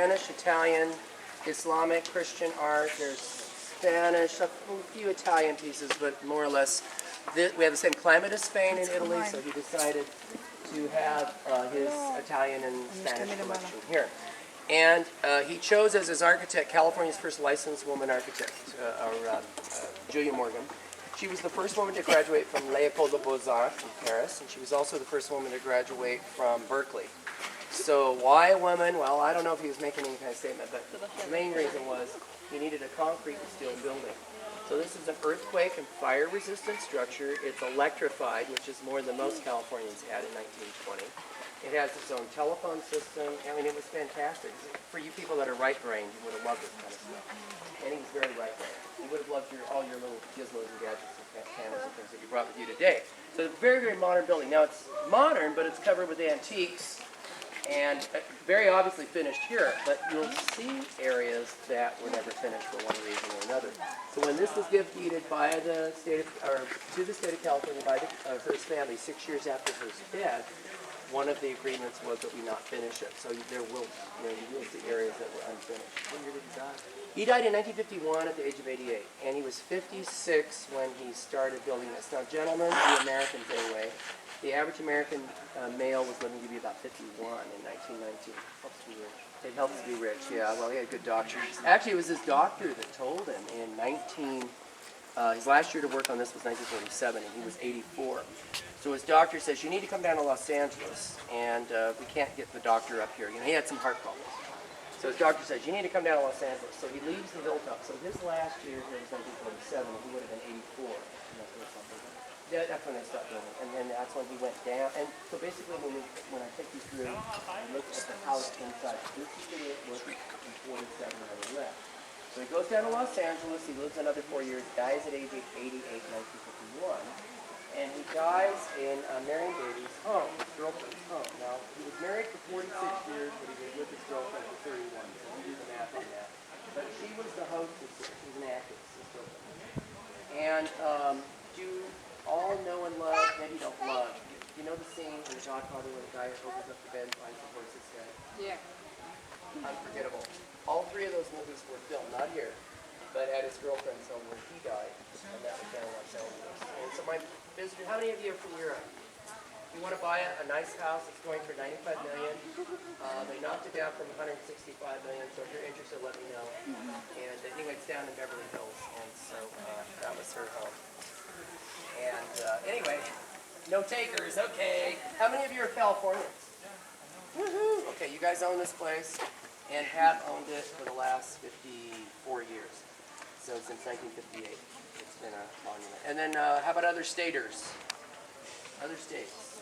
Spanish, Italian, Islamic, Christian art. There's Spanish, a few Italian pieces, but more or less, we have the same climate as Spain and Italy, so he decided to have his Italian and Spanish collection here. And he chose as his architect California's first licensed woman architect, Julia Morgan. She was the first woman to graduate from L'École des Beaux-Arts in Paris, and she was also the first woman to graduate from Berkeley. So why a woman? Well, I don't know if he was making any kind of statement, but the main reason was he needed a concrete and steel building. So this is an earthquake and fire-resistant structure. It's electrified, which is more than most Californians had in 1920. It has its own telephone system. I mean, it was fantastic. For you people that are right-brained, you would have loved this kind of stuff. And he was very right-brained. He would have loved all your little gizmos and gadgets and cameras and things that you brought with you today. So it's a very, very modern building. Now, it's modern, but it's covered with antiques and very obviously finished here. But you'll see areas that were never finished for one reason or another. So when this was gift deeded by the state to the state of California by Hearst family 6 years after Hearst's death, one of the agreements was that we not finish it. So you will see areas that were unfinished. When did he die? He died in 1951 at the age of 88, and he was 56 when he started building this. Now, gentlemen, the Americans anyway, the average American male was living to be about 51 in 1919. Helps to be rich. It helps to be rich, yeah. Well, he had good doctors. Actually, it was his doctor that told him in his last year to work on this was 1947, and he was 84. So his doctor says, you need to come down to Los Angeles, and we can't get the doctor up here. You know, he had some heart problems. So his doctor says, you need to come down to Los Angeles. So he leaves the Hilltop. So his last year here was 1947, and he would have been 84. Yeah, that's when they stopped building. And then that's when he went down. And so basically, when I take you through, look at the house inside. This is the way it looked in 47 when he left. So he goes down to Los Angeles. He lives another 4 years, dies at age 88 in 1951. And he dies in Marion Davies' home, his girlfriend's home. Now, he was married for 46 years, but he was with his girlfriend for 31. So we do the math on that. But she was the hostess here. She was an actress, his girlfriend. And you all know and love, maybe you don't love. You know the scene in The Godfather where the guy opens up the bed and finds the horse's head? Yeah. Unforgettable. All three of those movies were filmed, not here, but at his girlfriend's home where he died, and that was down in Los Angeles. And so my visitor, how many of you are from Europe? You want to buy a nice house that's going for $95 million. They knocked it down from $165 million, so if you're interested, let me know. And anyway, it's down in Beverly Hills, and so that was her home. And anyway, no takers, okay. How many of you are Californians? Woohoo! Okay, you guys own this place and have owned it for the last 54 years. So since 1958, it's been a monument. And then how about other staters? Other states?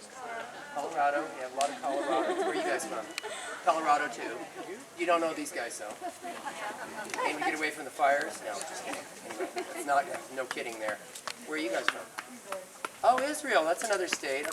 Colorado, you have a lot of Colorados. Where are you guys from? Colorado too. You don't know these guys though. Can we get away from the fires? No, just kidding. Anyway, it's not, no kidding there. Where are you guys from? Oh, Israel, that's another state. Okay.